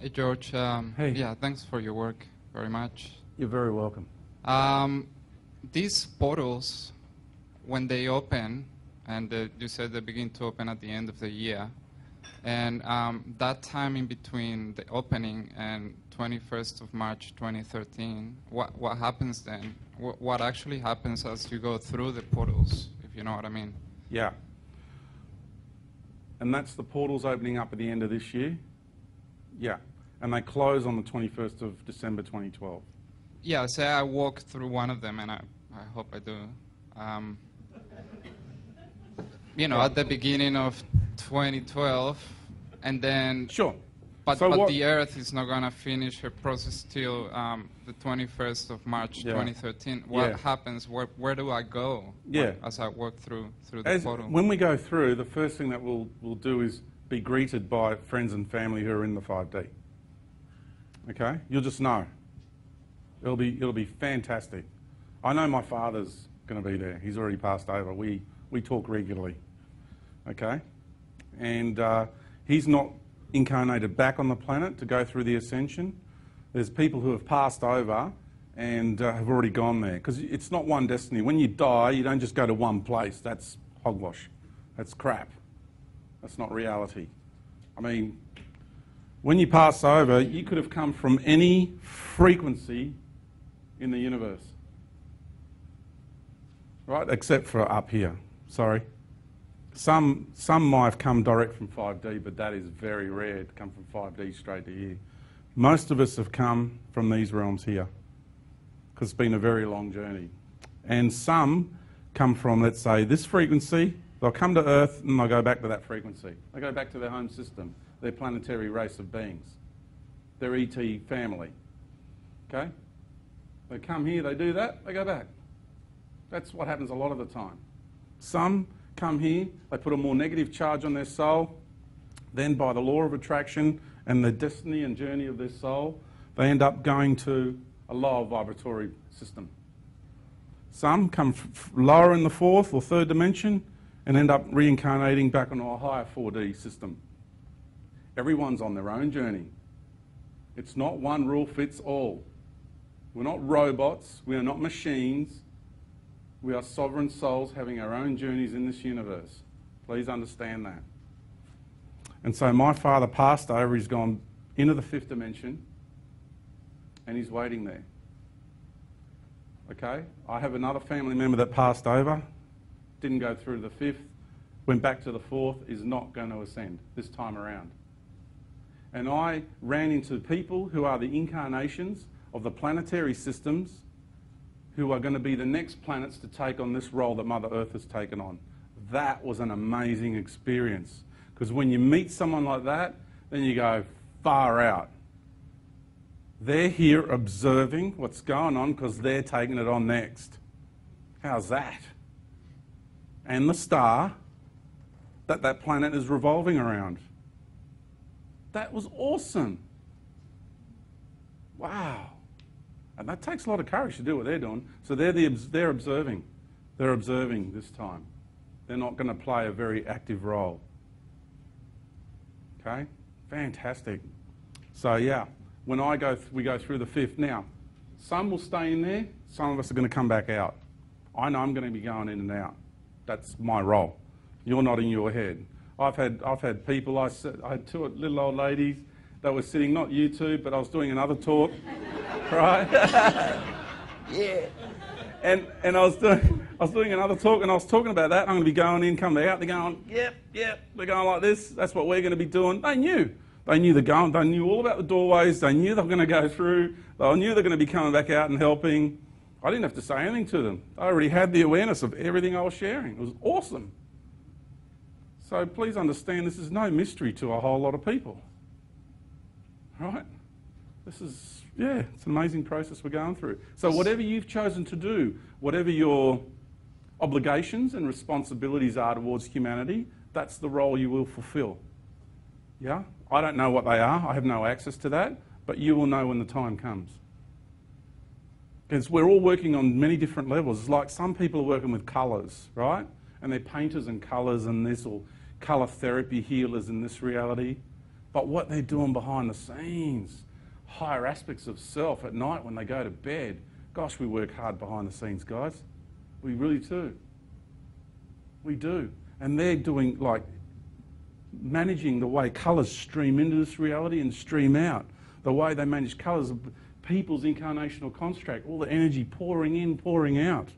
Hey, George. Hey. Yeah, thanks for your work very much. You're very welcome. These portals, when they open, and you said they begin to open at the end of the year, and that time in between the opening and 21st of March 2013, what happens then? What actually happens as you go through the portals, if you know what I mean? Yeah. And that's the portals opening up at the end of this year? Yeah. And they close on the 21st of December 2012. Yeah, say I walk through one of them, and I hope I do. You know, at the beginning of 2012, and then... Sure. But So the Earth is not going to finish her process till the 21st of March 2013. What happens? Where do I go as I walk through the portal? When we go through, the first thing that we'll do is be greeted by friends and family who are in the 5D. Okay? You'll just know. It'll be fantastic. I know my father's going to be there. He's already passed over. We talk regularly. Okay? And he's not incarnated back on the planet to go through the ascension. There's people who have passed over and have already gone there. Because it's not one destiny. When you die, you don't just go to one place. That's hogwash. That's crap. That's not reality. I mean, when you pass over, you could have come from any frequency in the universe. Right? Except for up here. Sorry. Some might have come direct from 5D, but that is very rare to come from 5D straight to here. Most of us have come from these realms here because it's been a very long journey. And some come from, let's say, this frequency. They'll come to Earth and they'll go back to that frequency. They go back to their home system, their planetary race of beings, their ET family. Okay? They come here, they do that, they go back. That's what happens a lot of the time. Some come here, they put a more negative charge on their soul, then by the law of attraction and the destiny and journey of their soul, they end up going to a lower vibratory system. Some come lower in the fourth or third dimension and end up reincarnating back onto a higher 4D system. Everyone's on their own journey. It's not one rule fits all. We're not robots, we are not machines. We are sovereign souls having our own journeys in this universe. Please understand that. And so my father passed over, he's gone into the fifth dimension, and he's waiting there. Okay? I have another family member that passed over, didn't go through the fifth, went back to the fourth, is not going to ascend this time around. And I ran into people who are the incarnations of the planetary systems who are going to be the next planets to take on this role that Mother Earth has taken on. That was an amazing experience. Because when you meet someone like that, then you go far out. They're here observing what's going on because they're taking it on next. How's that? And the star that planet is revolving around. That was awesome. Wow. And that takes a lot of courage to do what they're doing. So they're observing. They're observing this time. They're not going to play a very active role. Okay? Fantastic. So yeah, when we go through the fifth. Now, some will stay in there. Some of us are going to come back out. I know I'm going to be going in and out. That's my role. You're nodding your head. I've had people. I had two little old ladies that were sitting, not you two, but I was doing another talk. Right? Yeah. And I was doing another talk, and I was talking about that. I'm going to be going in, coming out. They're going, yep. They're going like this. That's what we're going to be doing. They knew. They knew They knew all about the doorways. They knew they were going to go through. They knew they're going to be coming back out and helping. I didn't have to say anything to them. I already had the awareness of everything I was sharing. It was awesome. So please understand, this is no mystery to a whole lot of people. Right? This is, it's an amazing process we're going through. So whatever you've chosen to do, whatever your obligations and responsibilities are towards humanity, that's the role you will fulfill. Yeah? I don't know what they are. I have no access to that. But you will know when the time comes. Because we're all working on many different levels. It's like some people are working with colours, right? And they're painters and colours and this, or colour therapy healers in this reality. But what they're doing behind the scenes, higher aspects of self at night when they go to bed, gosh, we work hard behind the scenes, guys. We really do. We do. And they're doing, like, managing the way colours stream into this reality and stream out, the way they manage colours of people's incarnational construct, all the energy pouring in, pouring out.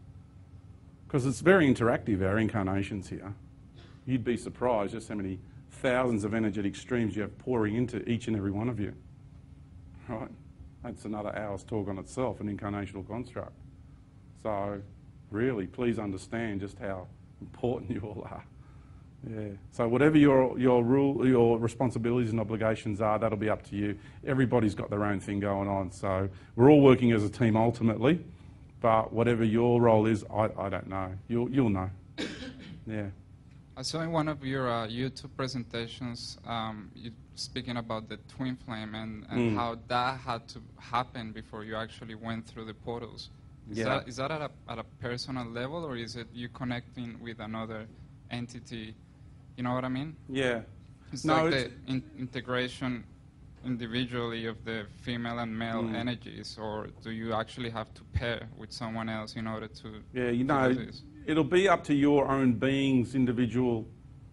Because it's very interactive, our incarnations here. You'd be surprised just how many thousands of energetic streams you have pouring into each and every one of you. Right? That's another hour's talk on itself, an incarnational construct. So, really, please understand just how important you all are. Yeah. So whatever your responsibilities and obligations are, that'll be up to you. Everybody's got their own thing going on. So we're all working as a team ultimately, but whatever your role is, I don't know. You'll know. Yeah. I saw in one of your YouTube presentations, you speaking about the twin flame and how that had to happen before you actually went through the portals. Is that at a personal level, or is it you connecting with another entity? You know what I mean? Yeah. It's like the integration individually of the female and male energies, or do you actually have to pair with someone else in order to do this? It'll be up to your own being's individual,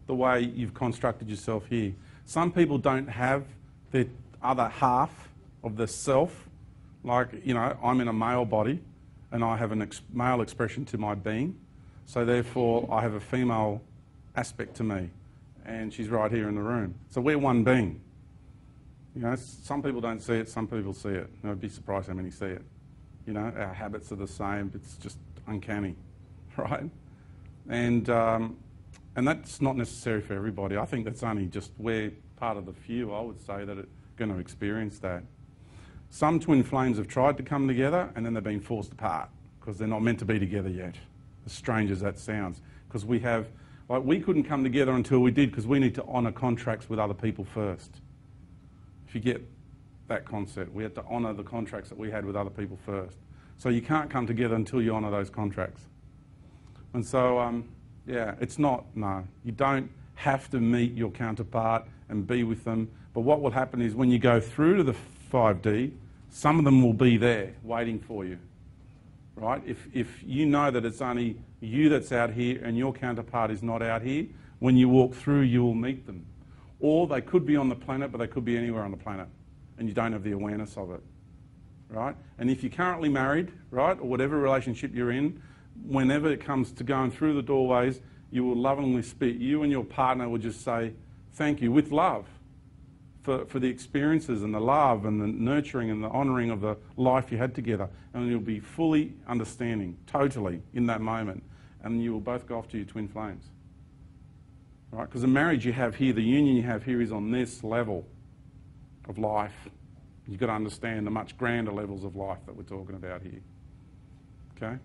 the way you've constructed yourself here. Some people don't have the other half of the self, like, you know, I'm in a male body and I have a male expression to my being, so therefore I have a female aspect to me, and she's right here in the room. So we're one being. You know, some people don't see it, some people see it. I'd be surprised how many see it. You know, our habits are the same. It's just uncanny, right? And that's not necessary for everybody. I think that's only just we're part of the few, I would say, that are going to experience that. Some twin flames have tried to come together and then they've been forced apart because they're not meant to be together yet, as strange as that sounds. Because we have, like, we couldn't come together until we did because we need to honour contracts with other people first. If you get that concept, we had to honour the contracts that we had with other people first. So you can't come together until you honour those contracts. And so, yeah, it's not, no. You don't have to meet your counterpart and be with them. But what will happen is when you go through to the 5D, some of them will be there waiting for you, right? If you know that it's only you that's out here and your counterpart is not out here, when you walk through, you will meet them. Or they could be on the planet, but they could be anywhere on the planet, and you don't have the awareness of it, right? And if you're currently married, right, or whatever relationship you're in, whenever it comes to going through the doorways, you will lovingly speak. You and your partner will just say, thank you, with love, for the experiences and the love and the nurturing and the honouring of the life you had together. And you'll be fully understanding, totally, in that moment. And you will both go off to your twin flames. Right? Because the marriage you have here, the union you have here is on this level of life. You've got to understand the much grander levels of life that we're talking about here. Okay?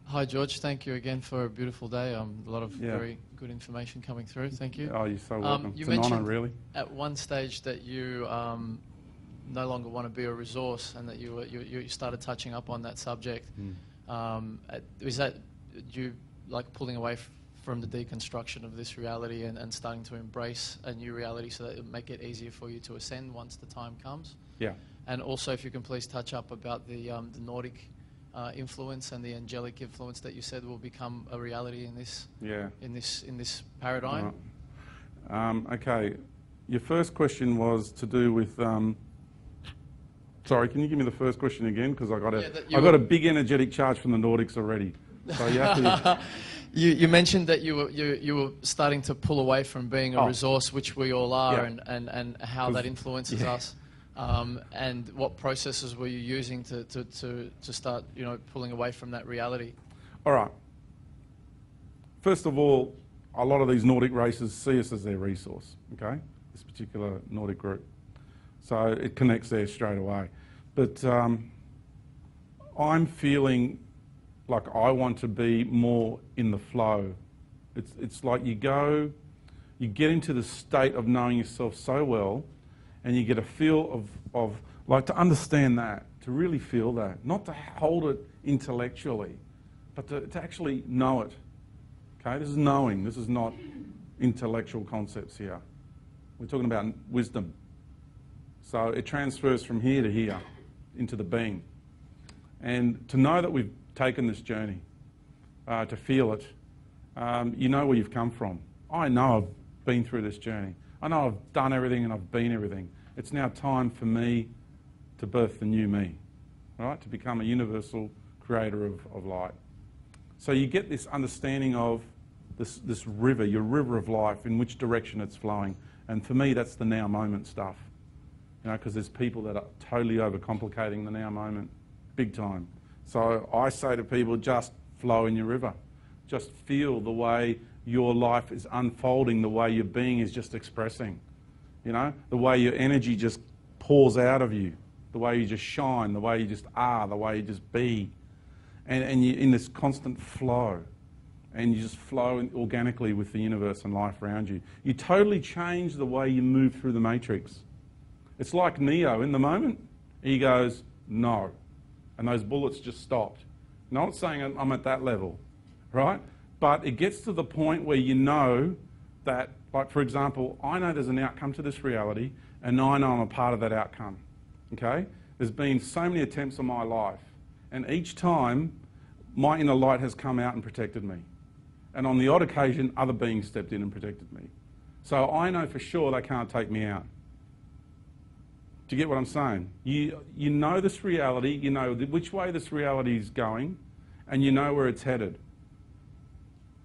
Hi, George. Thank you again for a beautiful day. A lot of very good information coming through. Thank you. Oh, you're so welcome. You it's an honour, mentioned really. At one stage that you no longer want to be a resource, and that you started touching up on that subject. Is that you like pulling away from the deconstruction of this reality and starting to embrace a new reality so that it will make it easier for you to ascend once the time comes? Yeah. And also, if you can please touch up about the Nordic influence and the angelic influence that you said will become a reality in this in this paradigm. Okay, your first question was to do with. Sorry, can you give me the first question again? Because I got a big energetic charge from the Nordics already. So you have to. You mentioned that you were starting to pull away from being a resource, which we all are, and how that influences us. And what processes were you using to start, pulling away from that reality? All right. First of all, a lot of these Nordic races see us as their resource, okay? This particular Nordic group. So it connects there straight away. But I'm feeling like I want to be more in the flow. It's like you get into the state of knowing yourself so well, and you get a feel of like to understand that, to really feel that, not to hold it intellectually, but to actually know it. Okay, this is knowing. This is not intellectual concepts here. We're talking about wisdom. So it transfers from here to here into the being. And to know that we've taken this journey, to feel it, you know where you've come from. I know I've been through this journey. I know I've done everything and I've been everything. It's now time for me to birth the new me, right? To become a universal creator of light. So you get this understanding of this river, your river of life, in which direction it's flowing. And for me, that's the now moment stuff. You know, because there's people that are totally overcomplicating the now moment, big time. So I say to people, just flow in your river. Just feel the way your life is unfolding, the way your being is just expressing. You know, the way your energy just pours out of you, the way you just shine, the way you just are, the way you just be. And you're in this constant flow. And you just flow organically with the universe and life around you. You totally change the way you move through the matrix. It's like Neo in the moment. He goes, no. And those bullets just stopped. Not saying I'm at that level, right? But it gets to the point where you know that, like, for example, I know there's an outcome to this reality, and I know I'm a part of that outcome, okay? There's been so many attempts on my life, and each time, my inner light has come out and protected me. And on the odd occasion, other beings stepped in and protected me. So I know for sure they can't take me out. Do you get what I'm saying? You know this reality, you know which way this reality is going, and you know where it's headed.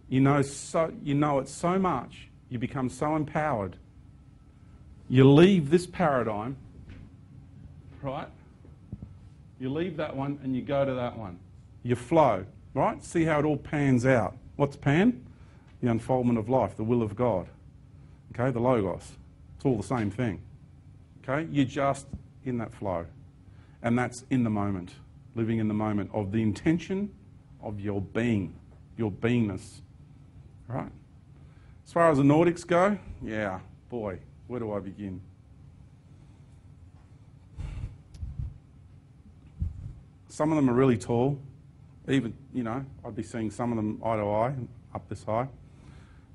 You know it so much, you become so empowered. You leave this paradigm, right? You leave that one and you go to that one. You flow, right? See how it all pans out. What's pan? The unfoldment of life, the will of God. Okay, the Logos. It's all the same thing. Okay, you're just in that flow. And that's in the moment, living in the moment of the intention of your being, your beingness. Right? As far as the Nordics go, yeah, boy, where do I begin? Some of them are really tall. Even, you know, I'd be seeing some of them eye to eye, up this high.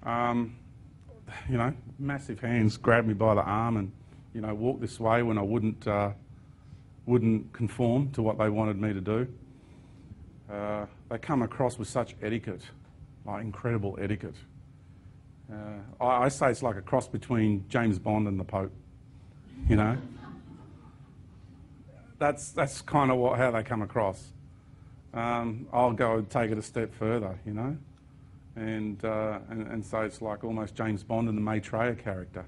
You know, massive hands grab me by the arm and, you know, walk this way when I wouldn't conform to what they wanted me to do. They come across with such etiquette, like incredible etiquette. I say it's like a cross between James Bond and the Pope, you know. That's kind of how they come across. I'll go and take it a step further, you know, and so it's like almost James Bond and the Maitreya character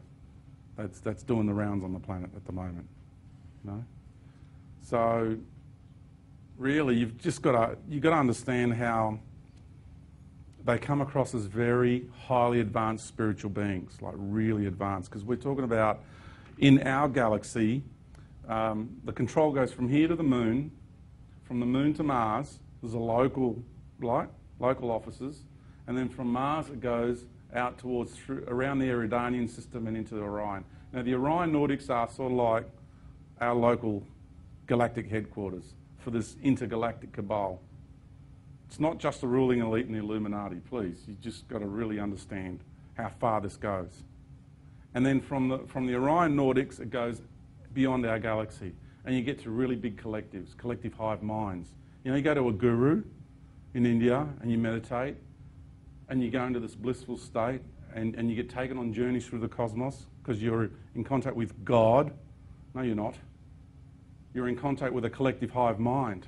that's doing the rounds on the planet at the moment, you know. So really, you've got to understand how they come across as very highly advanced spiritual beings, like really advanced, because we're talking about in our galaxy, the control goes from here to the moon. From the moon to Mars, there's a local offices, and then from Mars it goes out towards around the Eridanian system and into Orion. Now the Orion Nordics are sort of like our local galactic headquarters for this intergalactic cabal. It's not just the ruling elite and the Illuminati, please. You just got to really understand how far this goes. And then from the Orion Nordics, it goes beyond our galaxy. And you get to really big collectives, collective hive minds. You know, you go to a guru in India and you meditate and you go into this blissful state and you get taken on journeys through the cosmos because you're in contact with God. No, you're not. You're in contact with a collective hive mind.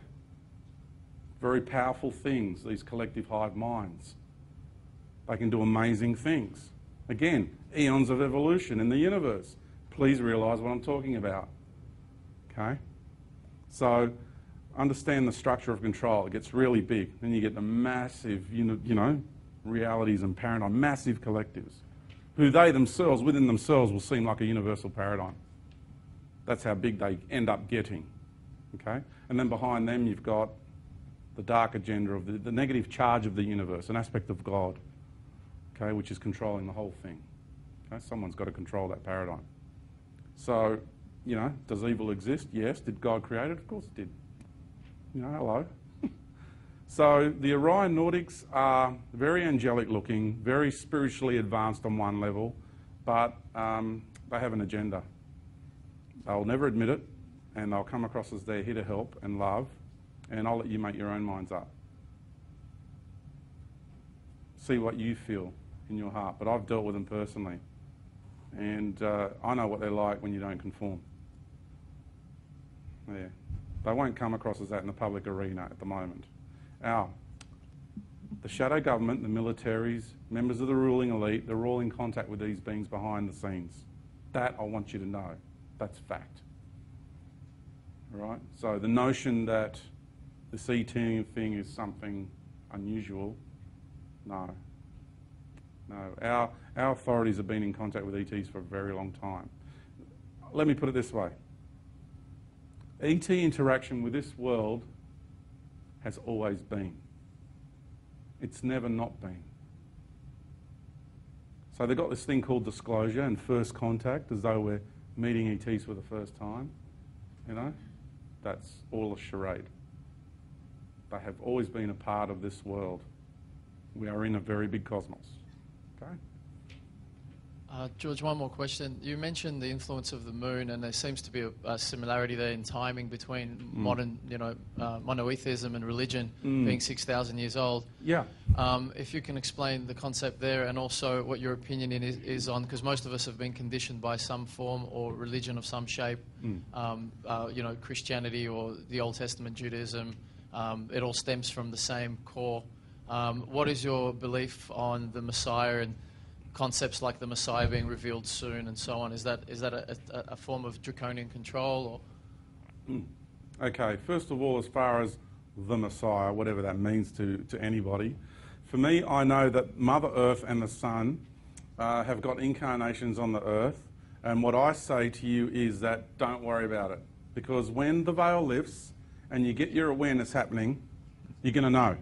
Very powerful things, these collective hive minds. They can do amazing things. Again, eons of evolution in the universe. Please realise what I'm talking about. Okay? So understand the structure of control. It gets really big. Then you get the massive, you know, realities and paradigm, massive collectives, who they themselves, within themselves, will seem like a universal paradigm. That's how big they end up getting. Okay? And then behind them you've got the dark agenda of the negative charge of the universe, an aspect of God, okay, which is controlling the whole thing. Okay? Someone's got to control that paradigm. So, you know, does evil exist? Yes. Did God create it? Of course it did. You know, hello. So the Orion Nordics are very angelic looking, very spiritually advanced on one level, but they have an agenda. They'll never admit it, and they'll come across as they're here to help and love, and I'll let you make your own minds up. See what you feel in your heart, but I've dealt with them personally, and I know what they're like when you don't conform. Yeah. They won't come across as that in the public arena at the moment. The shadow government, the militaries, members of the ruling elite, they're all in contact with these beings behind the scenes. That I want you to know. That's fact. All right? So the notion that the CT thing is something unusual, no. No. Our authorities have been in contact with ETs for a very long time. Let me put it this way. ET interaction with this world has always been. It's never not been. So they've got this thing called disclosure and first contact, as though we're meeting ETs for the first time. You know, that's all a charade. They have always been a part of this world. We are in a very big cosmos. Okay? George, one more question. You mentioned the influence of the moon, and there seems to be a similarity there in timing between modern, monotheism and religion being 6,000 years old. Yeah. If you can explain the concept there, and also what your opinion is on, because most of us have been conditioned by some form or religion of some shape, Christianity or the Old Testament Judaism. It all stems from the same core. What is your belief on the Messiah and concepts like the Messiah being revealed soon and so on? Is that a form of draconian control? Or? Okay, first of all, as far as the Messiah, whatever that means to anybody, for me, I know that Mother Earth and the Sun have got incarnations on the Earth, and what I say to you is that don't worry about it, because when the veil lifts and you get your awareness happening, you're going to know.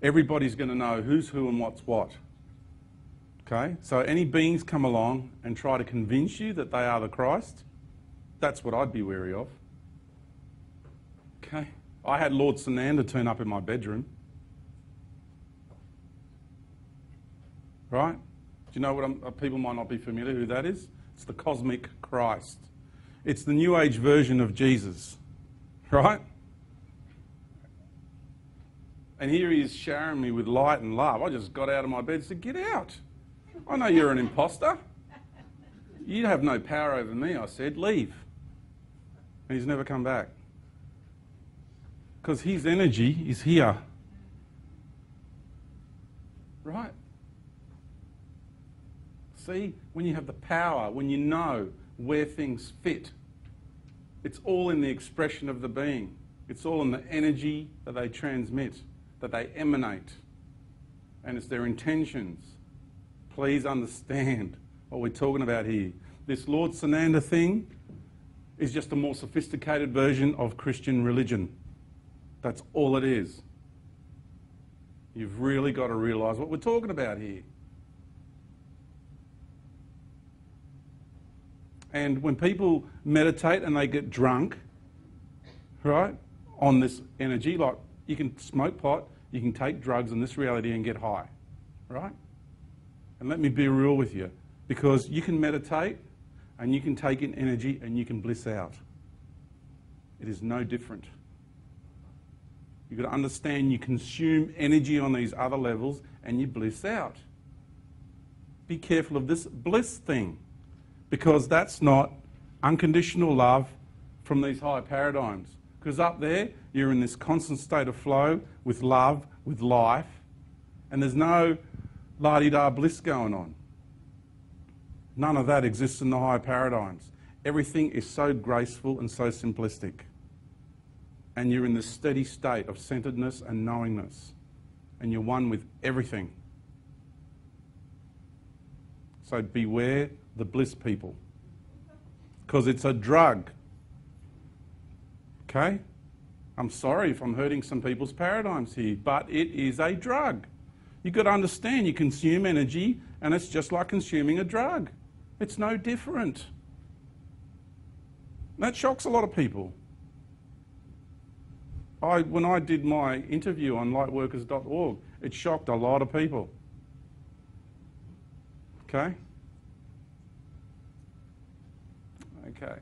Everybody's going to know who's who and what's what. Okay, so any beings come along and try to convince you that they are the Christ, that's what I'd be wary of. Okay, I had Lord Sananda turn up in my bedroom. Right? Do you know what people might not be familiar who that is? It's the cosmic Christ. It's the New Age version of Jesus. Right? And here he is showering me with light and love. I just got out of my bed and said, get out. I know you're an imposter. You have no power over me, I said. Leave. And he's never come back. Because his energy is here. Right? See, when you have the power, when you know where things fit, it's all in the expression of the being. It's all in the energy that they transmit, that they emanate. And it's their intentions. Please understand what we're talking about here. This Lord Sananda thing is just a more sophisticated version of Christian religion. That's all it is. You've really got to realise what we're talking about here. And when people meditate and they get drunk, right, on this energy, like you can smoke pot, you can take drugs in this reality and get high, right? And let me be real with you, because you can meditate and you can take in energy and you can bliss out. It is no different. You've got to understand you consume energy on these other levels and you bliss out. Be careful of this bliss thing, because that's not unconditional love from these higher paradigms. Because up there, you're in this constant state of flow with love, with life, and there's no la-di-da bliss going on. None of that exists in the higher paradigms. Everything is so graceful and so simplistic. And you're in this steady state of centeredness and knowingness. And you're one with everything. So beware the bliss people. Because it's a drug. Okay? I'm sorry if I'm hurting some people's paradigms here, but it is a drug. You've got to understand you consume energy and it's just like consuming a drug. It's no different. That shocks a lot of people. when I did my interview on lightworkers.org, it shocked a lot of people. Okay? Okay.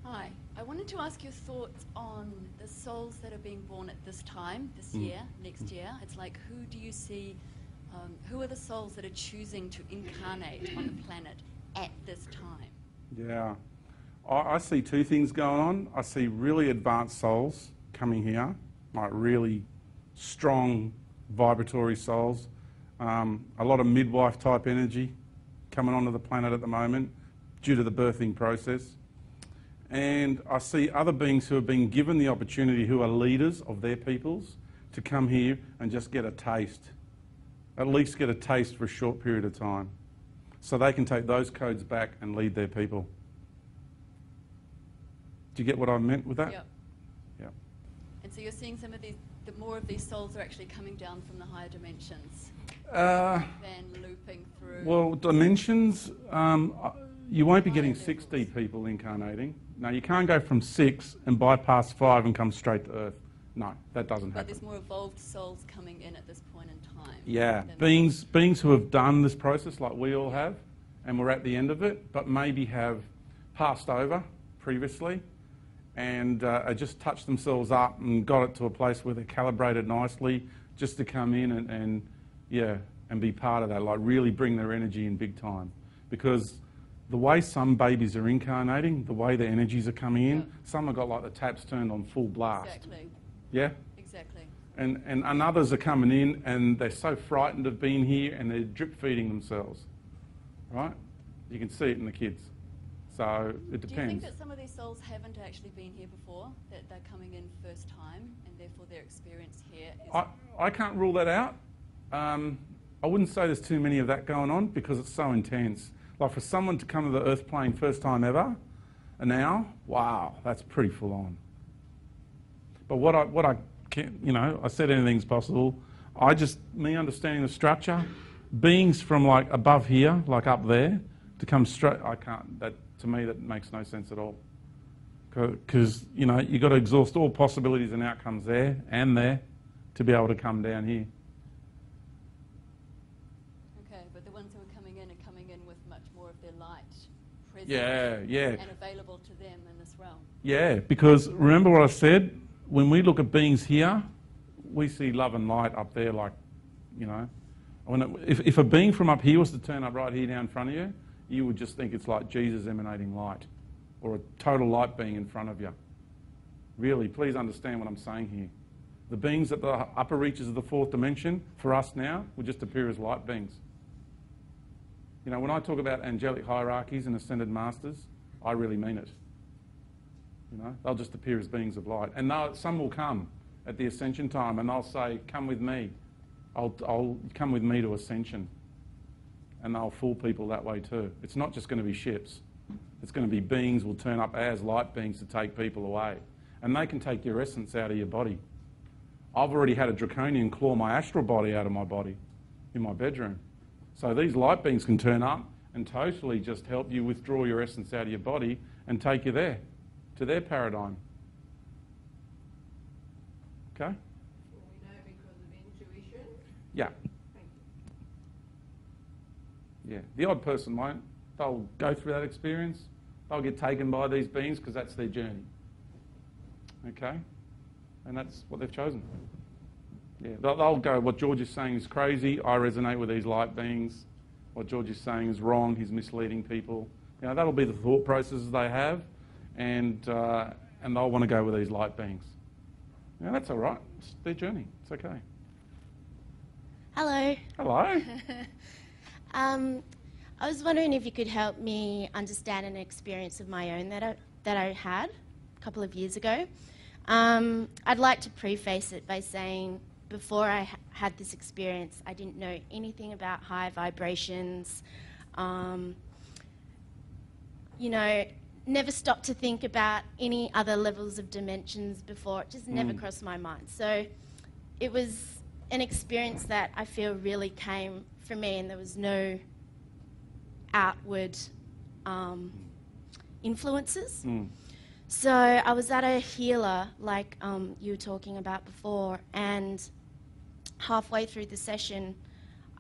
Hi. I wanted to ask your thoughts on the souls that are being born at this time, this year, next year. It's like, who do you see, who are the souls that are choosing to incarnate on the planet at this time? Yeah. I see two things going on. I see really advanced souls coming here, like really strong vibratory souls. A lot of midwife type energy coming onto the planet at the moment due to the birthing process. And I see other beings who have been given the opportunity, who are leaders of their peoples, to come here and just get a taste, at least get a taste for a short period of time, so they can take those codes back and lead their people. Do you get what I meant with that? Yep. Yeah. And so you're seeing some of these, more of these souls are actually coming down from the higher dimensions than looping through. Well, dimensions, you won't be getting Higher 60 levels. people incarnating. No, you can't go from 6 and bypass 5 and come straight to Earth. No, that doesn't But happen. there's more evolved souls coming in at this point in time. Yeah, than- beings who have done this process like we all have, and we're at the end of it, but maybe have passed over previously and just touched themselves up and got it to a place where they're calibrated nicely just to come in and be part of that, like really bring their energy in big time. Because the way some babies are incarnating, the way the energies are coming in, Yeah. some have got like the taps turned on full blast. Exactly. Yeah? Exactly. And others are coming in and they're so frightened of being here and they're drip feeding themselves, right? You can see it in the kids. So it Do you depends. think that some of these souls haven't actually been here before, that they're coming in first time, and therefore their experience here is... I can't rule that out. I wouldn't say there's too many of that going on because it's so intense. Like for someone to come to the earth plane first time ever, and now, wow, that's pretty full on. But what I can, I said anything's possible. Me understanding the structure, beings from like above here, like up there, to come straight, I can't, to me that makes no sense at all. Because, you've got to exhaust all possibilities and outcomes there and there to be able to come down here. Okay, but the ones who are coming in with much more of their light present Yeah. and available to them in this realm. Yeah, because remember what I said? When we look at beings here, we see love and light up there, like, if a being from up here was to turn up right here down in front of you, you would just think it's like Jesus emanating light or a total light being in front of you. Really, please understand what I'm saying here. The beings at the upper reaches of the fourth dimension, for us now, would just appear as light beings. When I talk about angelic hierarchies and ascended masters, I really mean it. They'll just appear as beings of light. And some will come at the ascension time and they'll say, come with me. I'll come with me to ascension. And they'll fool people that way too. It's not just going to be ships. It's going to be beings will turn up as light beings to take people away. And they can take your essence out of your body. I've already had a draconian claw my astral body out of my body in my bedroom. So these light beings can turn up and totally just help you withdraw your essence out of your body and take you there, to their paradigm. Okay? Well, we know because of intuition. Yeah. Thank Yeah. The odd person won't. They'll go through that experience. They'll get taken by these beings because that's their journey. Okay? And that's what they've chosen. Yeah, they'll go, what George is saying is crazy, I resonate with these light beings. What George is saying is wrong, he's misleading people. That'll be the thought processes they have, and they'll want to go with these light beings. That's all right. It's their journey. It's okay. Hello. Hello. I was wondering if you could help me understand an experience of my own that I had a couple of years ago. I'd like to preface it by saying before I had this experience, I didn't know anything about high vibrations. Never stopped to think about any other levels of dimensions before. It just never crossed my mind. So it was an experience that I feel really came from me, and there was no outward influences. So I was at a healer, like you were talking about before, and halfway through the session,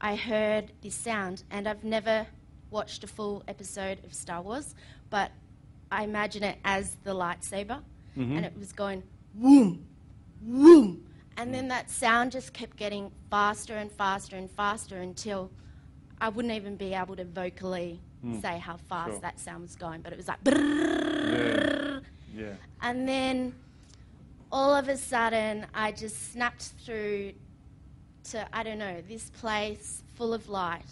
I heard this sound, and I've never watched a full episode of Star Wars, but I imagine it as the lightsaber, and it was going whoom, whoom, and then that sound just kept getting faster and faster and faster until I wouldn't even be able to vocally say how fast that sound was going, but it was like brrrr. Yeah. And then all of a sudden I just snapped through to, I don't know, this place full of light.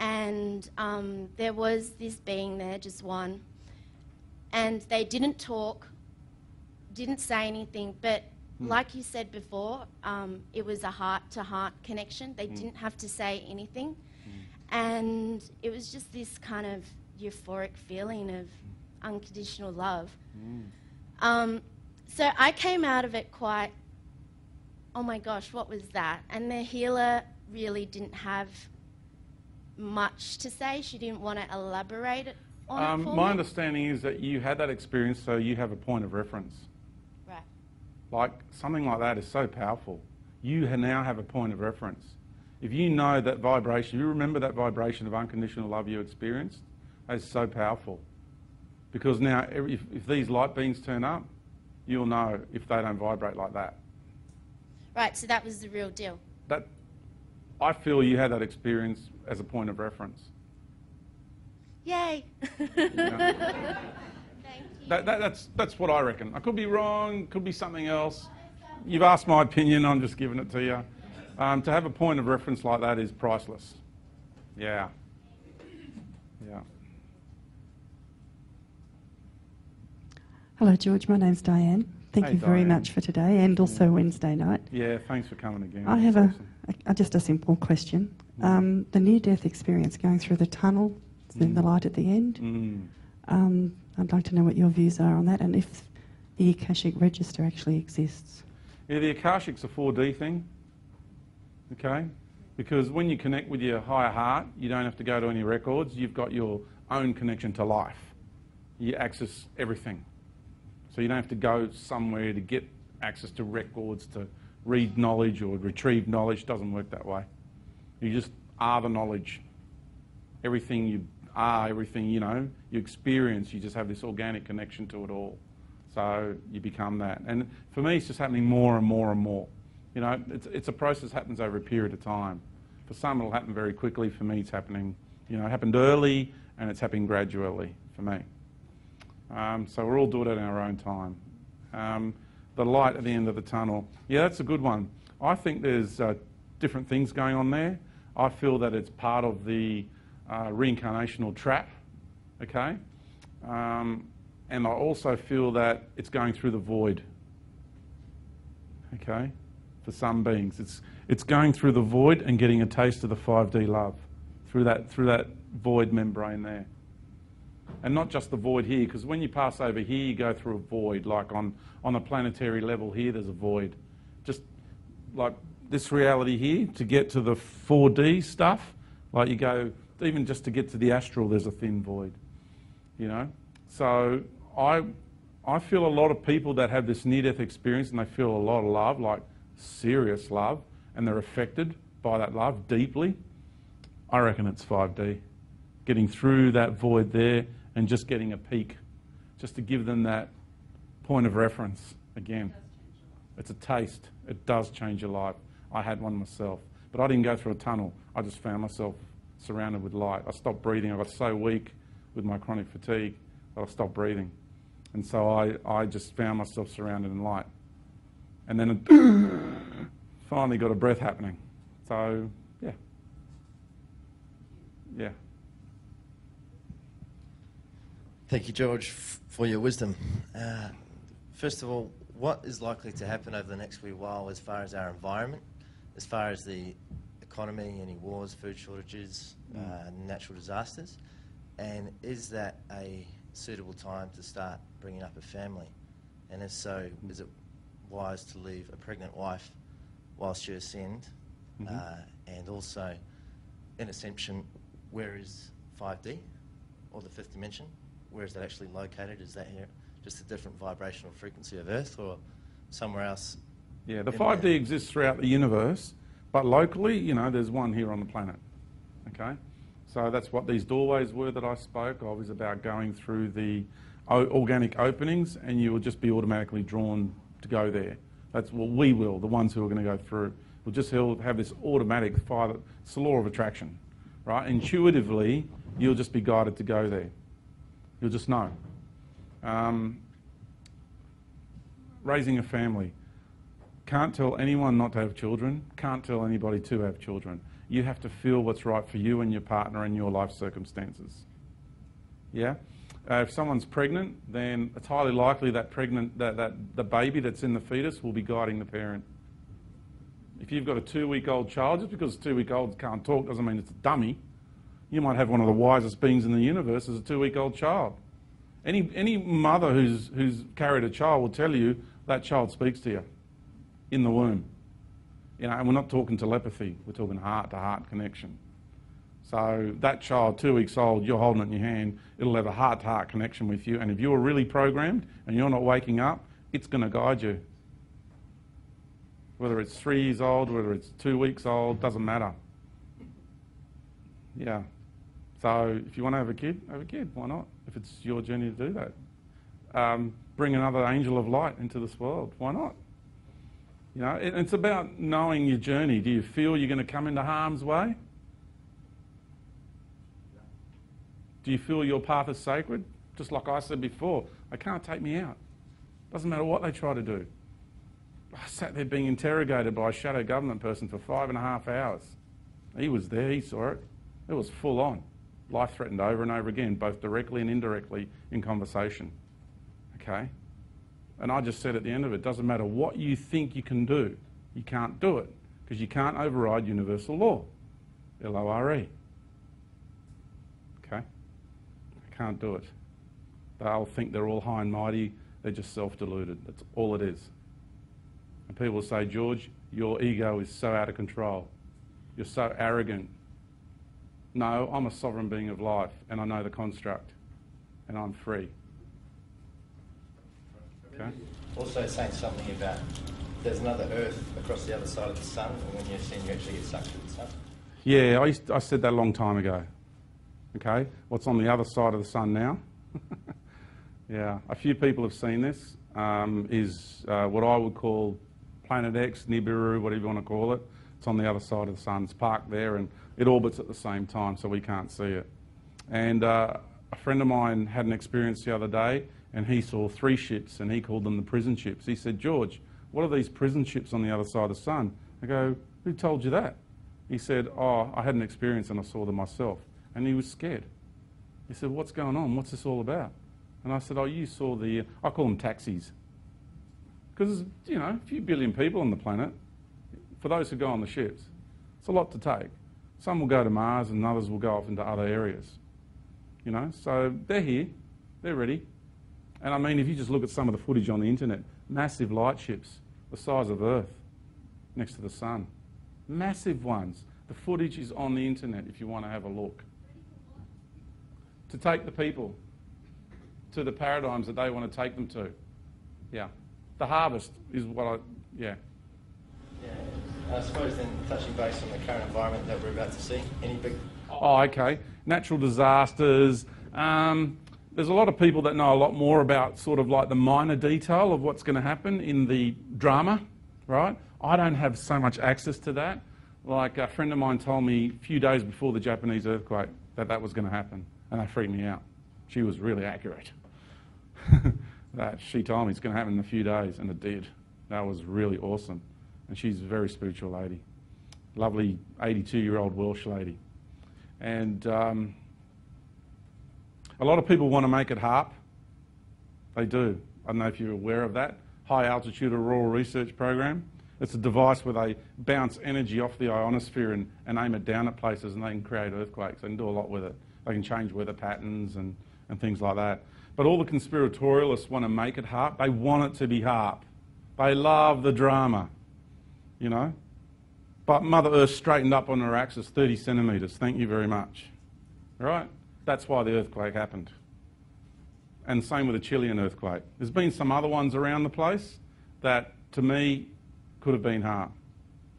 And there was this being there, just one. And they didn't talk, didn't say anything, but like you said before, it was a heart-to-heart connection. They didn't have to say anything. And it was just this kind of euphoric feeling of unconditional love. So I came out of it quite, oh my gosh, what was that? And the healer really didn't have much to say. She didn't want to elaborate it on it for My me. understanding is that you had that experience, so you have a point of reference. Right. Like, something like that is so powerful. You now have a point of reference. If you know that vibration, you remember that vibration of unconditional love you experienced, that is so powerful. Because now, if these light beings turn up, you'll know if they don't vibrate like that. Right, so that was the real deal. That, I feel you had that experience as a point of reference. Yay! Yeah. Thank you. That's what I reckon. I could be wrong, could be something else. You've asked my opinion, I'm just giving it to you. To have a point of reference like that is priceless. Yeah. Yeah. Hello, George. My name's Diane. Thank Hey, you very Diane. much for today and also Wednesday night. Yeah, thanks for coming again. I have That's awesome. just a simple question. The near-death experience going through the tunnel, then the light at the end. I'd like to know what your views are on that and if the Akashic Register actually exists. Yeah, the Akashic's a 4D thing, okay? Because when you connect with your higher heart, you don't have to go to any records. You've got your own connection to life. You access everything. So you don't have to go somewhere to get access to records, to read knowledge or retrieve knowledge. It doesn't work that way. You just are the knowledge. Everything you are, everything you know, you experience, you just have this organic connection to it all. So you become that. And for me, it's just happening more and more and more. You know, it's a process that happens over a period of time. For some, it'll happen very quickly. For me, it's happening, you know, it happened early and it's happening gradually for me. So we're all doing it in our own time. The light at the end of the tunnel, yeah, that's a good one. I think there's different things going on there. I feel that it's part of the reincarnational trap, okay? And I also feel that it's going through the void, okay? For some beings, it's going through the void and getting a taste of the 5D love through that void membrane there. And not just the void here, because when you pass over here, you go through a void. Like on a planetary level here, there's a void. Just like this reality here, to get to the 4D stuff, like you go, even just to get to the astral, there's a thin void, you know? So I feel a lot of people that have this near-death experience and they feel a lot of love, like serious love, and they're affected by that love deeply. I reckon it's 5D. Getting through that void there and just getting a peek, just to give them that point of reference again. It's a taste. It does change your life. I had one myself, but I didn't go through a tunnel. I just found myself surrounded with light. I stopped breathing. I got so weak with my chronic fatigue that I stopped breathing. And so I just found myself surrounded in light. And then it finally got a breath happening. So, yeah. Yeah. Thank you, George, for your wisdom. First of all, what is likely to happen over the next wee while as far as our environment, as far as the economy, any wars, food shortages, natural disasters? And is that a suitable time to start bringing up a family? And if so, is it wise to leave a pregnant wife whilst you ascend? And also, in Ascension, where is 5D, or the fifth dimension? Where is that actually located? Is that here just a different vibrational frequency of Earth, or somewhere else? Yeah, the in 5D there? exists throughout the universe, but locally, you know, there's one here on the planet. Okay? So that's what these doorways were that I spoke of, is about going through the organic openings, and you will just be automatically drawn to go there. That's what we will, the ones who are going to go through. We'll just have this automatic fire. It's the law of attraction, right? Intuitively, you'll just be guided to go there. You'll just know. Raising a family. Can't tell anyone not to have children. Can't tell anybody to have children. You have to feel what's right for you and your partner and your life circumstances. Yeah? If someone's pregnant, then it's highly likely that the baby that's in the fetus will be guiding the parent. If you've got a 2-week-old child, just because 2-week-olds can't talk doesn't mean it's a dummy. You might have one of the wisest beings in the universe as a 2-week-old child. Any mother who's carried a child will tell you that child speaks to you in the womb. You know, and we're not talking telepathy, we're talking heart-to-heart connection. So that child, 2 weeks old, you're holding it in your hand, it'll have a heart-to-heart connection with you, and if you're really programmed and you're not waking up, it's going to guide you. Whether it's 3 years old, whether it's 2 weeks old, doesn't matter. Yeah. So if you want to have a kid, why not? If it's your journey to do that. Bring another angel of light into this world, why not? You know, it's about knowing your journey. Do you feel you're going to come into harm's way? Do you feel your path is sacred? Just like I said before, they can't take me out. Doesn't matter what they try to do. I sat there being interrogated by a shadow government person for 5.5 hours. He was there, he saw it. It was full on. Life threatened over and over again, both directly and indirectly in conversation. Okay? And I just said at the end of it, doesn't matter what you think you can do, you can't do it, because you can't override universal law. L-O-R-E. Okay? Can't do it. They'll think they're all high and mighty, they're just self-deluded. That's all it is. And people say, George, your ego is so out of control. You're so arrogant. No, I'm a sovereign being of life, and I know the construct, and I'm free. Okay? Also saying something about there's another Earth across the other side of the sun, and when you're seen, you actually get sucked to the sun. Yeah, I said that a long time ago. Okay? What's on the other side of the sun now? Yeah, a few people have seen this. Is what I would call Planet X, Nibiru, whatever you want to call it. It's on the other side of the sun. It's parked there, and it orbits at the same time, so we can't see it. And a friend of mine had an experience the other day, and he saw 3 ships, and he called them the prison ships. He said, George, what are these prison ships on the other side of the sun? I go, who told you that? He said, oh, I had an experience and I saw them myself. And he was scared. He said, what's going on? What's this all about? And I said, oh, you saw I call them taxis. Because, you know, a few billion people on the planet, for those who go on the ships, it's a lot to take. Some will go to Mars and others will go off into other areas. You know, so they're here, they're ready. And I mean, if you just look at some of the footage on the internet, massive light ships, the size of Earth, next to the sun. Massive ones. The footage is on the internet if you want to have a look. To take the people to the paradigms that they want to take them to. Yeah. The harvest is what yeah. I suppose then touching base on the current environment that we're about to see, any big... Oh, okay. Natural disasters. There's a lot of people that know a lot more about sort of like the minor detail of what's going to happen in the drama, right? I don't have so much access to that. Like a friend of mine told me a few days before the Japanese earthquake that was going to happen, and that freaked me out. She was really accurate. That she told me it's going to happen in a few days, and it did. That was really awesome. And she's a very spiritual lady. Lovely 82-year-old Welsh lady. And a lot of people want to make it HARP. They do. I don't know if you're aware of that. High Altitude Auroral Research Program. It's a device where they bounce energy off the ionosphere and aim it down at places, and they can create earthquakes. They can do a lot with it. They can change weather patterns and things like that. But all the conspiratorialists want to make it HARP. They want it to be HARP. They love the drama, you know. But Mother Earth straightened up on her axis 30 centimetres. Thank you very much. Right? That's why the earthquake happened. And same with the Chilean earthquake. There's been some other ones around the place that, to me, could have been harm.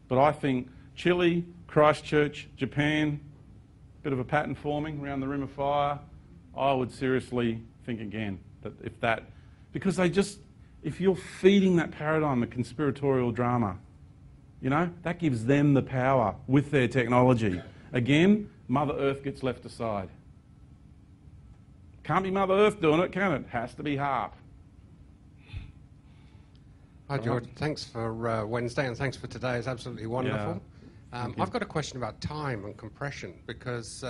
But I think Chile, Christchurch, Japan, bit of a pattern forming around the Rim of Fire. I would seriously think again that because if you're feeding that paradigm of conspiratorial drama, you know, that gives them the power with their technology. Again, Mother Earth gets left aside. Can't be Mother Earth doing it, can it? Has to be HARP. Hi, George. Thanks for Wednesday, and thanks for today. It's absolutely wonderful. Yeah. I've got a question about time and compression, because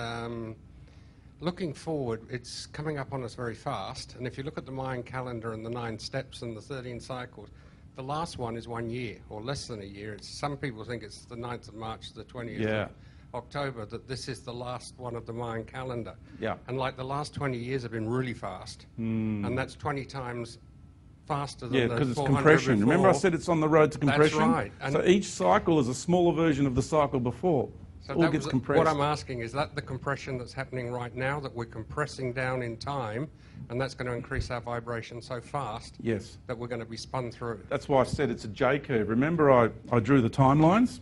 looking forward, it's coming up on us very fast. And if you look at the Mayan calendar and the 9 steps and the 13 cycles, the last one is 1 year, or less than a year. Some people think it's the 9th of March, the 20th of October, that this is the last one of the Mayan calendar. Yeah. And like the last 20 years have been really fast. And that's 20 times faster than Yeah, the because it's 400 compression. before. Remember I said it's on the road to compression? That's right. So each cycle is a smaller version of the cycle before. So all that gets was compressed. what I'm asking, is that the compression that's happening right now, that we're compressing down in time, and that's going to increase our vibration so fast Yes. that we're going to be spun through? That's why I said it's a J curve. Remember I drew the timelines?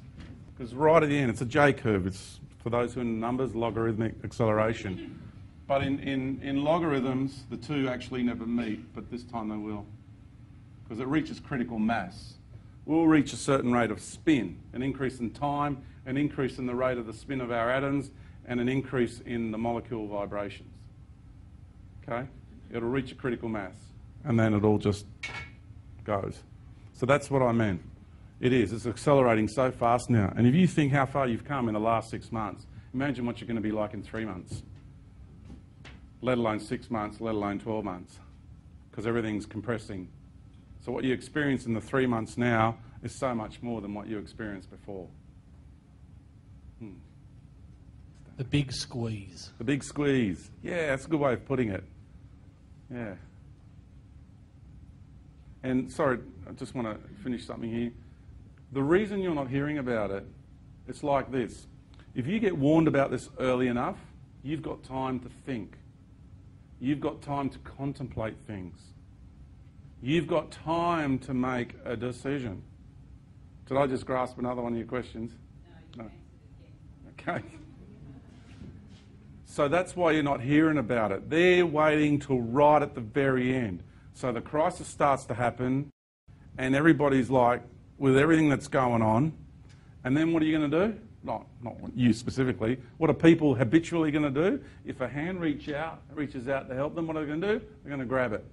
Because right at the end, it's a J curve. It's, for those who are in numbers, logarithmic acceleration. But in logarithms, the two actually never meet, but this time they will. Because it reaches critical mass. We'll reach a certain rate of spin, an increase in time, an increase in the rate of the spin of our atoms, and an increase in the molecule vibrations. Okay? It'll reach a critical mass, and then it all just goes. So that's what I meant. It is. It's accelerating so fast now. And if you think how far you've come in the last 6 months, imagine what you're going to be like in 3 months, let alone 6 months, let alone 12 months, because everything's compressing. So what you experience in the 3 months now is so much more than what you experienced before. The big squeeze. The big squeeze. Yeah, that's a good way of putting it. Yeah. And sorry, I just want to finish something here. The reason you're not hearing about it, it's like this. If you get warned about this early enough, you've got time to think. You've got time to contemplate things. You've got time to make a decision. Did I just grasp another one of your questions? No. Okay. So that's why you're not hearing about it. They're waiting till right at the very end. So the crisis starts to happen, and everybody's like, with everything that's going on, and then what are you going to do? Not you specifically. What are people habitually going to do? If a hand reaches out to help them, what are they going to do? They're going to grab it.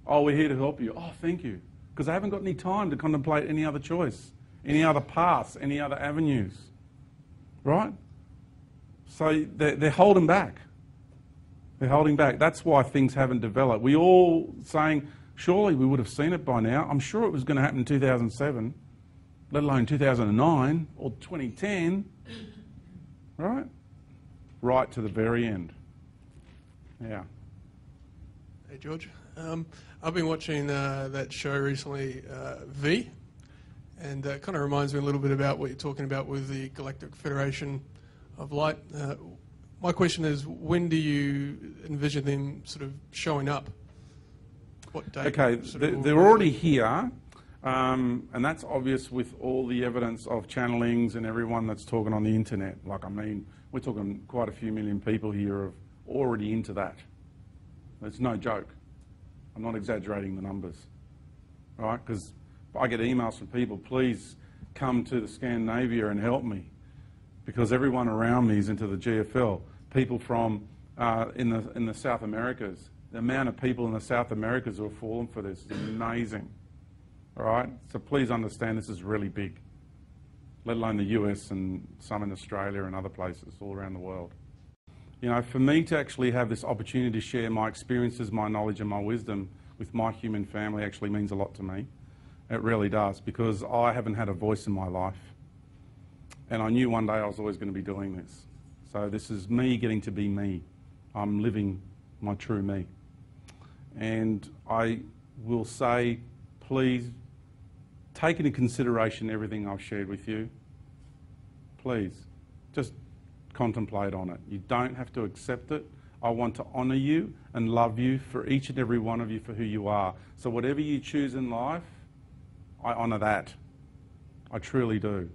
Oh, we're here to help you. Oh, thank you. Because they haven't got any time to contemplate any other choice, any other paths, any other avenues. Right? So they're holding back. They're holding back. That's why things haven't developed. We all saying, surely we would have seen it by now. I'm sure it was going to happen in 2007, let alone 2009 or 2010. Right? Right to the very end. Yeah. Hey, George. I've been watching that show recently, V, and it kind of reminds me a little bit about what you're talking about with the Galactic Federation of Light. My question is, when do you envision them sort of showing up? What date? Okay, they're already here, and that's obvious with all the evidence of channelings and everyone that's talking on the internet. Like, I mean, we're talking quite a few million people here are already into that. It's no joke. I'm not exaggerating the numbers, right? Because I get emails from people, please come to the Scandinavia and help me, because everyone around me is into the GFL. People from in the South Americas, the amount of people in the South Americas who have fallen for this is amazing, all right? So please understand this is really big, let alone the US and some in Australia and other places all around the world. You know, for me to actually have this opportunity to share my experiences, my knowledge and my wisdom with my human family actually means a lot to me. It really does, because I haven't had a voice in my life. And I knew one day I was always going to be doing this. So this is me getting to be me. I'm living my true me. And I will say, please take into consideration everything I've shared with you. Please, just contemplate on it. You don't have to accept it. I want to honour you and love you for each and every one of you for who you are. So whatever you choose in life, I honour that. I truly do.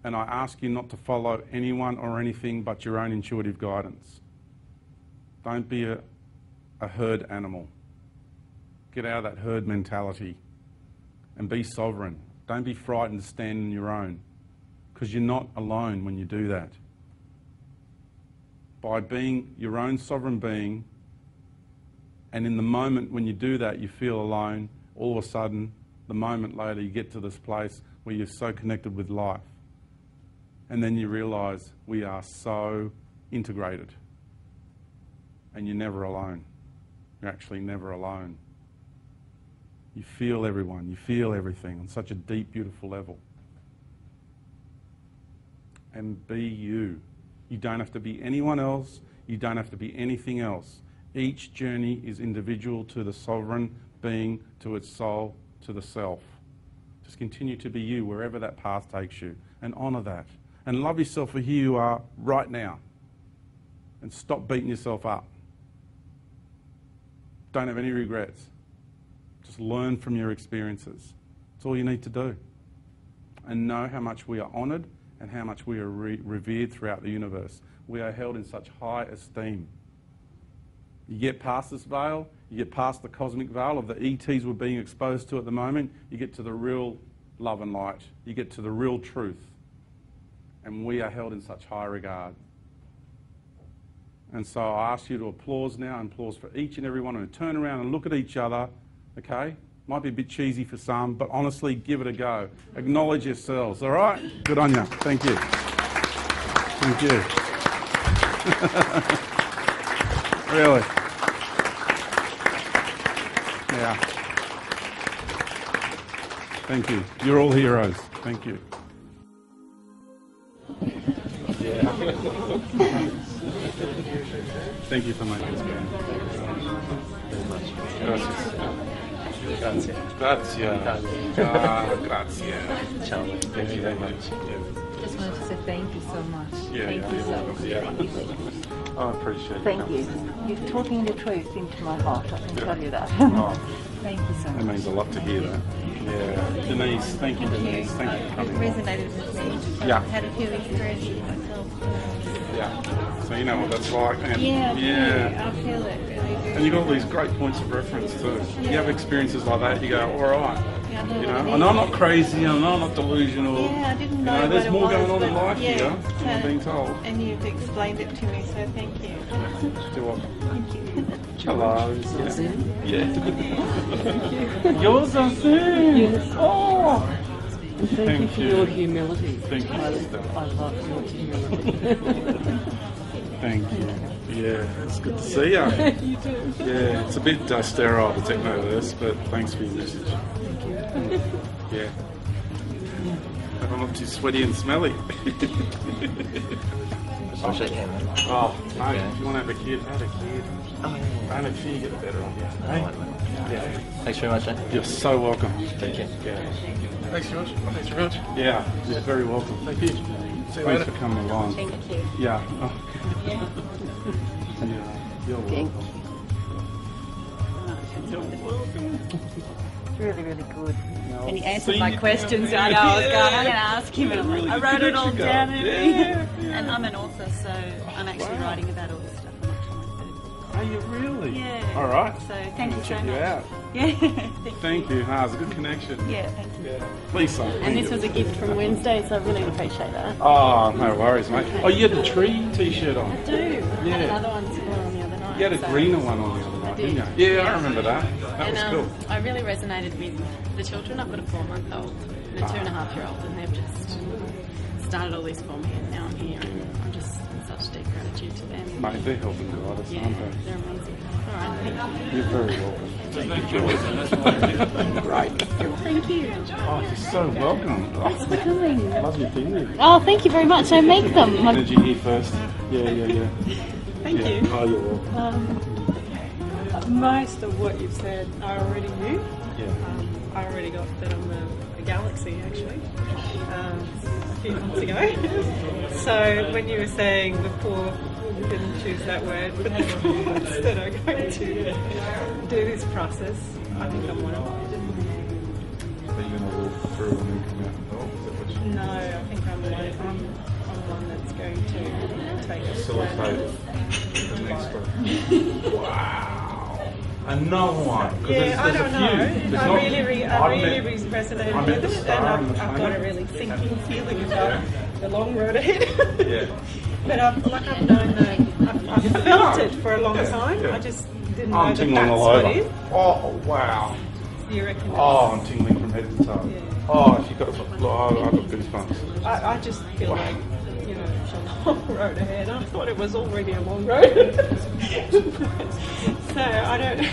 And I ask you not to follow anyone or anything but your own intuitive guidance. Don't be a herd animal. Get out of that herd mentality and be sovereign. Don't be frightened to stand on your own, because you're not alone when you do that. By being your own sovereign being, and in the moment when you do that you feel alone, all of a sudden, the moment later you get to this place where you're so connected with life. And then you realise we are so integrated. And you're never alone. You're actually never alone. You feel everyone, you feel everything on such a deep, beautiful level. And be you. You don't have to be anyone else. You don't have to be anything else. Each journey is individual to the sovereign being, to its soul, to the self. Just continue to be you wherever that path takes you, and honour that. And love yourself for who you are right now. And stop beating yourself up. Don't have any regrets. Just learn from your experiences. That's all you need to do. And know how much we are honoured and how much we are revered throughout the universe. We are held in such high esteem. You get past this veil, you get past the cosmic veil of the ETs we're being exposed to at the moment, you get to the real love and light. You get to the real truth. And we are held in such high regard. And so I ask you to applause now, and applause for each and every one, and turn around and look at each other, okay? Might be a bit cheesy for some, but honestly, give it a go. Acknowledge yourselves, all right? Good on you. Thank you. Thank you. Really. Yeah. Thank you. You're all heroes. Thank you. Yeah. Thank you for making this game. Grazie. Grazie. Grazie. Ciao. Thank you very much. Just wanted to say thank you so much. Thank you so much. Yeah. I appreciate it. Thank you. You're talking the truth into my heart, I can tell you that. Oh. Thank you so much. It means a lot to hear that. Yeah. Denise, thank you, Denise. Thank you for coming. It resonated with me. Yeah. I had a few experiences myself. Yeah. So you know what that's like. And Yeah, yeah. I feel it really do. And you've got all these great points of reference too. You have experiences like that, you go, all right. Yeah, You know, I know I'm not crazy, I know I'm not delusional. Yeah, I didn't know there's what it more was, going on in but life yeah, here than I'm being told. And you've explained it to me, so thank you. You're welcome. Thank you. Hello. Yeah. Yours are soon. Yes. Oh. And thank you for your humility. Thank you. I love your humility. Thank you. Yeah, it's good to see you. You too. Yeah, it's a bit sterile, the technoverse, but thanks for your message. Yeah. Hope I'm not too sweaty and smelly. I'll shake hand, mate. Oh, mate, if you want to have a kid, have a kid. Oh, yeah. And if you get the better of you. All right, mate. Yeah. Thanks very much, eh? You're so welcome. Take care. Yeah. Thanks, George. Thanks very much. Yeah, you're very welcome. Thank you. See you Thanks later. for coming along. Thank you. Yeah. Oh. Yeah. You're welcome. You're welcome. It's really, really good. And he answered my questions. I know I was going, I'm going to ask him. And Really I good wrote it all connection down. going. And, Yeah. and I'm an author, so I'm actually Wow. writing about all this stuff. I'm up to my third. Are you really? Yeah. All right. So thank you so Check much. you out. Yeah. Thank you. Ah, it's a good connection. Yeah, thank you. Yeah. Please, son. And this was a gift from Wednesday, so I really appreciate that. Oh, no worries, mate. Oh, you had the tree t-shirt on. I do. I Yeah. had another one to wear on the other night. You had a so- greener one on the other night, did. didn't you? Yeah, I remember that. That And was cool. I really resonated with the children. I've got a 4-month-old and a 2.5-year-old, and they've just started all this for me, and now I'm here, and I'm just in such deep gratitude to them. Mate, they're helping guide us, Yeah, aren't they? they're amazing. All right, thank you. You're very welcome. Thank you. Great. Thank you. Oh, you're so welcome. Thanks for coming. Love your thing. Oh, thank you very much. I make them. Energy here first. Yeah. Thank Yeah. you. Oh, you're welcome. Most of what you've said I already knew. Yeah. I already got that on the Galaxy actually a few months ago. So when you were saying the poor didn't choose that word, but the thoughts that are going to do this process, I think I'm one of them. Are you going to walk through and then come out and help? Is that what you... No, I think I'm one that's going to take a facilitate the next one. Wow. Another one. Yeah, I don't know. I really resonated with it, and I've got a really sinking feeling about the long road ahead. Yeah. But I've known that, I've felt it for a long time. Yeah. I just didn't know that tingling that's all what over. it is. Oh, wow. You reckon? Oh, I'm tingling from head to toe. Yeah. Oh, if you got, I've got goosebumps. I just feel like, you know, a long road ahead. I thought it was already a long road. So I don't.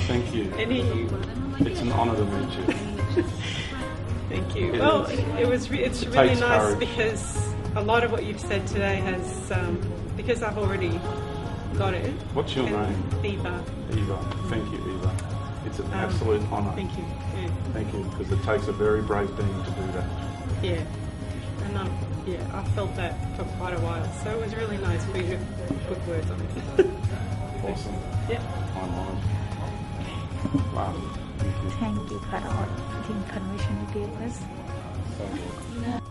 Thank you. It's an honour to meet you. Thank you. Well, it's really nice courage. because a lot of what you've said today has, because I've already got it. What's your name? Eva. Eva. Thank you, Eva. It's an absolute honour. Thank you. Yeah. Thank you, because it takes a very brave being to do that. Yeah. And I felt that for quite a while. So it was really nice for you to put words on it. Awesome. Yeah. I'm honoured. Wow. Thank you. Thank you for all the information you gave us. So good.